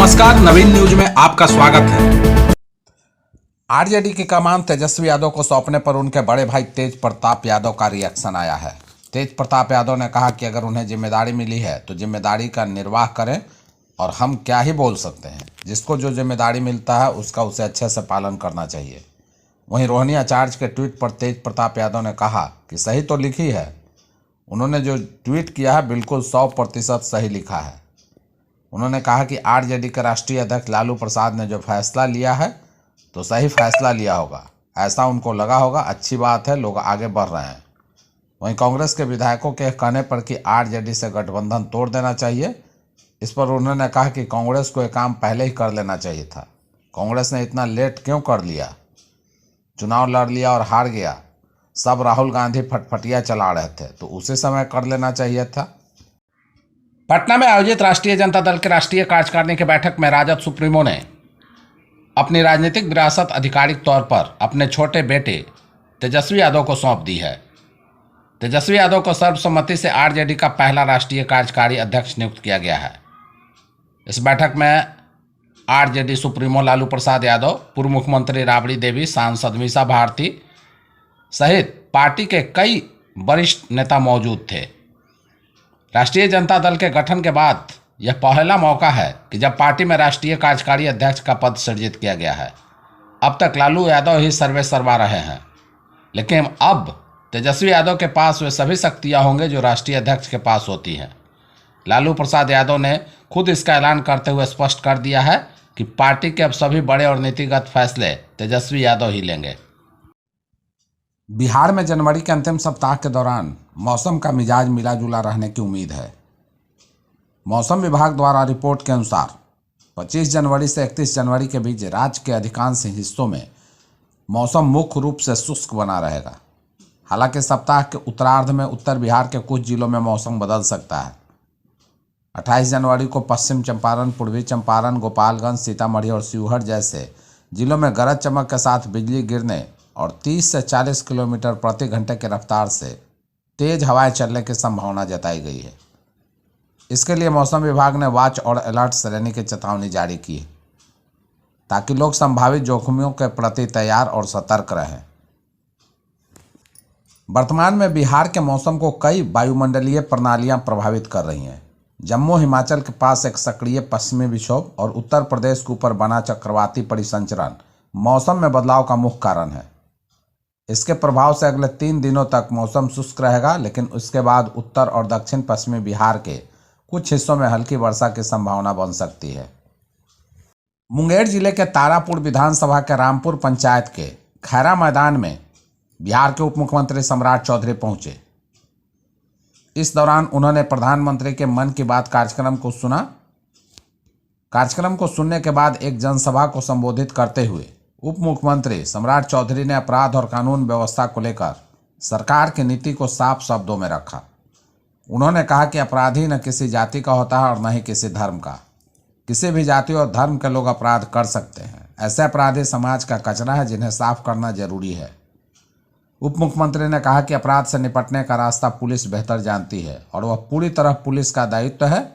नमस्कार, नवीन न्यूज में आपका स्वागत है। आरजेडी की कमान तेजस्वी यादव को सौंपने पर उनके बड़े भाई तेज प्रताप यादव का रिएक्शन आया है। तेज प्रताप यादव ने कहा कि अगर उन्हें जिम्मेदारी मिली है तो जिम्मेदारी का निर्वाह करें और हम क्या ही बोल सकते हैं। जिसको जो जिम्मेदारी मिलता है उसका उसे अच्छे से पालन करना चाहिए। वहीं रोहिणी आचार्य के ट्वीट पर तेज प्रताप यादव ने कहा कि सही तो लिखी है। उन्होंने जो ट्वीट किया है बिल्कुल 100% सही लिखा है। उन्होंने कहा कि आरजेडी के राष्ट्रीय अध्यक्ष लालू प्रसाद ने जो फैसला लिया है तो सही फैसला लिया होगा, ऐसा उनको लगा होगा। अच्छी बात है, लोग आगे बढ़ रहे हैं। वहीं कांग्रेस के विधायकों के कहने पर कि आरजेडी से गठबंधन तोड़ देना चाहिए, इस पर उन्होंने कहा कि कांग्रेस को यह काम पहले ही कर लेना चाहिए था। कांग्रेस ने इतना लेट क्यों कर लिया? चुनाव लड़ लिया और हार गया। सब राहुल गांधी फटफटिया चला रहे थे तो उसी समय कर लेना चाहिए था। पटना में आयोजित राष्ट्रीय जनता दल के राष्ट्रीय कार्यकारिणी की बैठक में राजद सुप्रीमो ने अपनी राजनीतिक विरासत आधिकारिक तौर पर अपने छोटे बेटे तेजस्वी यादव को सौंप दी है। तेजस्वी यादव को सर्वसम्मति से आरजेडी का पहला राष्ट्रीय कार्यकारी अध्यक्ष नियुक्त किया गया है। इस बैठक में आरजेडी सुप्रीमो लालू प्रसाद यादव, पूर्व मुख्यमंत्री राबड़ी देवी, सांसद मीसा भारती सहित पार्टी के कई वरिष्ठ नेता मौजूद थे। राष्ट्रीय जनता दल के गठन के बाद यह पहला मौका है कि जब पार्टी में राष्ट्रीय कार्यकारी अध्यक्ष का पद सृजित किया गया है। अब तक लालू यादव ही सर्वेसर्वा रहे हैं, लेकिन अब तेजस्वी यादव के पास वे सभी शक्तियां होंगे जो राष्ट्रीय अध्यक्ष के पास होती हैं। लालू प्रसाद यादव ने खुद इसका ऐलान करते हुए स्पष्ट कर दिया है कि पार्टी के अब सभी बड़े और नीतिगत फैसले तेजस्वी यादव ही लेंगे। बिहार में जनवरी के अंतिम सप्ताह के दौरान मौसम का मिजाज मिला जुला रहने की उम्मीद है। मौसम विभाग द्वारा रिपोर्ट के अनुसार 25 जनवरी से 31 जनवरी के बीच राज्य के अधिकांश हिस्सों में मौसम मुख्य रूप से शुष्क बना रहेगा। हालांकि सप्ताह के उत्तरार्ध में उत्तर बिहार के कुछ जिलों में मौसम बदल सकता है। 28 जनवरी को पश्चिम चंपारण, पूर्वी चंपारण, गोपालगंज, सीतामढ़ी और शिवहर जैसे जिलों में गरज चमक के साथ बिजली गिरने और 30 से 40 किलोमीटर प्रति घंटे की रफ्तार से तेज हवाएं चलने की संभावना जताई गई है। इसके लिए मौसम विभाग ने वॉच और अलर्ट श्रेणी की चेतावनी जारी की है ताकि लोग संभावित जोखिमों के प्रति तैयार और सतर्क रहें। वर्तमान में बिहार के मौसम को कई वायुमंडलीय प्रणालियां प्रभावित कर रही हैं। जम्मू हिमाचल के पास एक सक्रिय पश्चिमी विक्षोभ और उत्तर प्रदेश के ऊपर बना चक्रवाती परिसंचरण मौसम में बदलाव का मुख्य कारण है। इसके प्रभाव से अगले 3 दिनों तक मौसम शुष्क रहेगा, लेकिन उसके बाद उत्तर और दक्षिण पश्चिमी बिहार के कुछ हिस्सों में हल्की वर्षा की संभावना बन सकती है। मुंगेर जिले के तारापुर विधानसभा के रामपुर पंचायत के खैरा मैदान में बिहार के उप मुख्यमंत्री सम्राट चौधरी पहुंचे। इस दौरान उन्होंने प्रधानमंत्री के मन की बात कार्यक्रम को सुना। कार्यक्रम को सुनने के बाद एक जनसभा को संबोधित करते हुए उप मुख्यमंत्री सम्राट चौधरी ने अपराध और कानून व्यवस्था को लेकर सरकार की नीति को साफ शब्दों में रखा। उन्होंने कहा कि अपराधी न किसी जाति का होता है और न ही किसी धर्म का। किसी भी जाति और धर्म के लोग अपराध कर सकते हैं। ऐसे अपराधी समाज का कचरा है जिन्हें साफ करना जरूरी है। उप मुख्यमंत्री ने कहा कि अपराध से निपटने का रास्ता पुलिस बेहतर जानती है और वह पूरी तरह पुलिस का दायित्व है।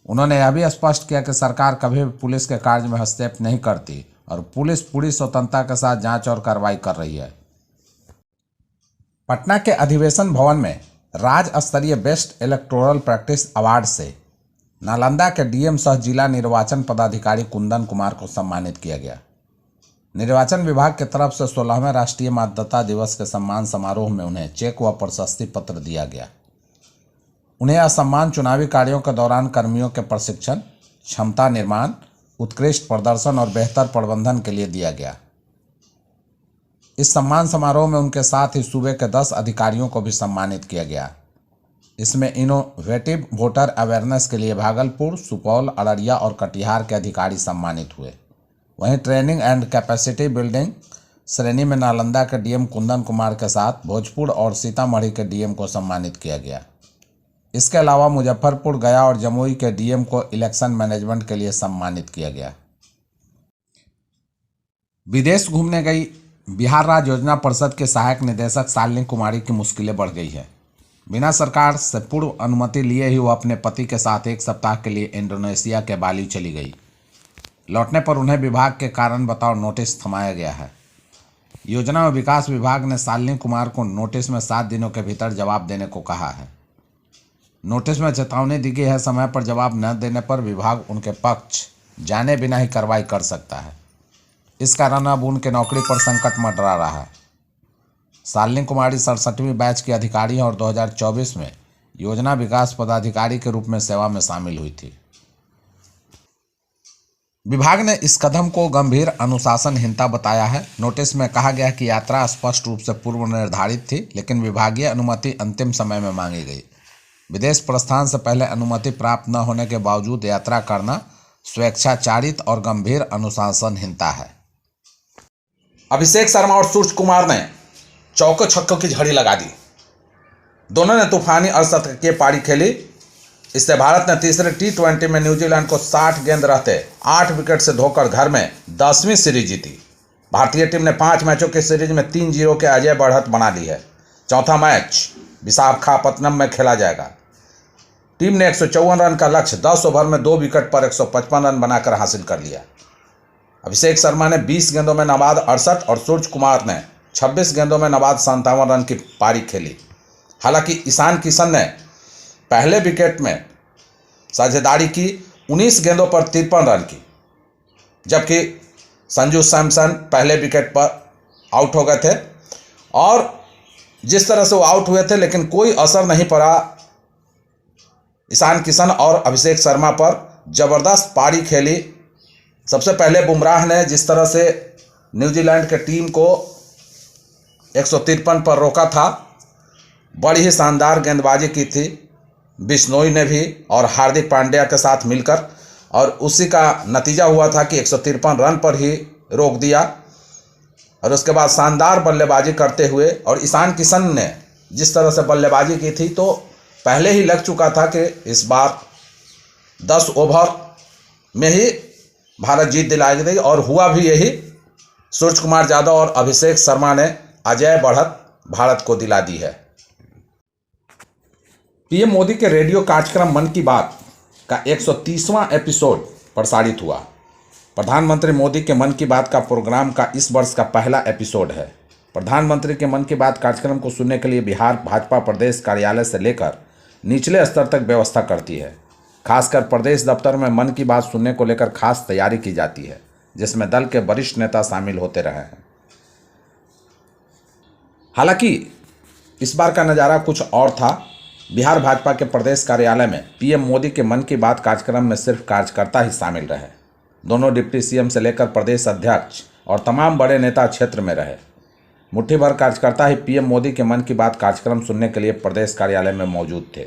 उन्होंने यह भी स्पष्ट किया कि सरकार कभी भी पुलिस के कार्य में हस्तक्षेप नहीं करती और पुलिस पूरी स्वतंत्रता के साथ जांच और कार्रवाई कर रही है। पटना के अधिवेशन भवन में राज्य स्तरीय बेस्ट इलेक्टोरल प्रैक्टिस अवार्ड से नालंदा के डीएम सह जिला निर्वाचन पदाधिकारी कुंदन कुमार को सम्मानित किया गया। निर्वाचन विभाग की तरफ से 16वें राष्ट्रीय मतदाता दिवस के सम्मान समारोह में उन्हें चेक व प्रशस्ति पत्र दिया गया। उन्हें यह सम्मान चुनावी कार्यों के दौरान कर्मियों के प्रशिक्षण, क्षमता निर्माण, उत्कृष्ट प्रदर्शन और बेहतर प्रबंधन के लिए दिया गया। इस सम्मान समारोह में उनके साथ ही सूबे के 10 अधिकारियों को भी सम्मानित किया गया। इसमें इनोवेटिव वोटर अवेयरनेस के लिए भागलपुर, सुपौल, अररिया और कटिहार के अधिकारी सम्मानित हुए। वहीं ट्रेनिंग एंड कैपेसिटी बिल्डिंग श्रेणी में नालंदा के डीएम कुंदन कुमार के साथ भोजपुर और सीतामढ़ी के डीएम को सम्मानित किया गया। इसके अलावा मुजफ्फरपुर, गया और जमुई के डीएम को इलेक्शन मैनेजमेंट के लिए सम्मानित किया गया। विदेश घूमने गई बिहार राज्य योजना परिषद के सहायक निदेशक शालिनी कुमारी की मुश्किलें बढ़ गई है। बिना सरकार से पूर्व अनुमति लिए ही वो अपने पति के साथ एक सप्ताह के लिए इंडोनेशिया के बाली चली गई। लौटने पर उन्हें विभाग के कारण बताओ नोटिस थमाया गया है। योजना व विकास विभाग ने शालिनी कुमार को नोटिस में 7 दिनों के भीतर जवाब देने को कहा है। नोटिस में चेतावनी दी गई है, समय पर जवाब न देने पर विभाग उनके पक्ष जाने बिना ही कार्रवाई कर सकता है। इस कारण अब उनके नौकरी पर संकट मंडरा रहा है। शालिनी कुमारी 67वीं बैच की अधिकारी है और 2024 में योजना विकास पदाधिकारी के रूप में सेवा में शामिल हुई थी। विभाग ने इस कदम को गंभीर अनुशासनहीनता बताया है। नोटिस में कहा गया कि यात्रा स्पष्ट रूप से पूर्व निर्धारित थी, लेकिन विभागीय अनुमति अंतिम समय में मांगी गई। विदेश प्रस्थान से पहले अनुमति प्राप्त न होने के बावजूद यात्रा करना स्वेच्छाचारित और गंभीर अनुशासनहीनता है। अभिषेक शर्मा और सूर्य कुमार ने चौके छक्कों की झड़ी लगा दी। दोनों ने तूफानी अर्धशतकीय पारी खेली। इससे भारत ने तीसरे T20 में न्यूजीलैंड को 60 गेंद रहते 8 विकेट से धोकर घर में 10वीं सीरीज जीती। भारतीय टीम ने 5 मैचों की सीरीज में 3-0 के अजय बढ़त बना ली है। चौथा मैच विशाखापत्तनम में खेला जाएगा। टीम ने 154 रन का लक्ष्य 10 ओवर में 2 विकेट पर 155 रन बनाकर हासिल कर लिया। अभिषेक शर्मा ने 20 गेंदों में नवाद 68 और सूर्य कुमार ने 26 गेंदों में नवाद 57 रन की पारी खेली। हालांकि ईशान किशन ने पहले विकेट में साझेदारी की 19 गेंदों पर 53 रन की, जबकि संजू सैमसन पहले विकेट पर आउट हो गए थे। और जिस तरह से वो आउट हुए थे, लेकिन कोई असर नहीं पड़ा ईशान किशन और अभिषेक शर्मा पर। जबरदस्त पारी खेली। सबसे पहले बुमराह ने जिस तरह से न्यूजीलैंड के टीम को 153 पर रोका था, बड़ी ही शानदार गेंदबाजी की थी बिश्नोई ने भी और हार्दिक पांड्या के साथ मिलकर, और उसी का नतीजा हुआ था कि 153 रन पर ही रोक दिया। और उसके बाद शानदार बल्लेबाजी करते हुए, और ईशान किशन ने जिस तरह से बल्लेबाजी की थी, तो पहले ही लग चुका था कि इस बार 10 ओवर में ही भारत जीत दिलाएगी, और हुआ भी यही। सूर्य कुमार यादव और अभिषेक शर्मा ने अजय बढ़त भारत को दिला दी है। पीएम मोदी के रेडियो कार्यक्रम मन की बात का 130वां एपिसोड प्रसारित हुआ। प्रधानमंत्री मोदी के मन की बात का प्रोग्राम का इस वर्ष का पहला एपिसोड है। प्रधानमंत्री के मन की बात कार्यक्रम को सुनने के लिए बिहार भाजपा प्रदेश कार्यालय से लेकर निचले स्तर तक व्यवस्था करती है। खासकर प्रदेश दफ्तर में मन की बात सुनने को लेकर खास तैयारी की जाती है, जिसमें दल के वरिष्ठ नेता शामिल होते रहे हैं। हालांकि इस बार का नज़ारा कुछ और था। बिहार भाजपा के प्रदेश कार्यालय में पीएम मोदी के मन की बात कार्यक्रम में सिर्फ कार्यकर्ता ही शामिल रहे। दोनों डिप्टी सीएम से लेकर प्रदेश अध्यक्ष और तमाम बड़े नेता क्षेत्र में रहे। मुट्ठी भर कार्यकर्ता ही पीएम मोदी के मन की बात कार्यक्रम सुनने के लिए प्रदेश कार्यालय में मौजूद थे।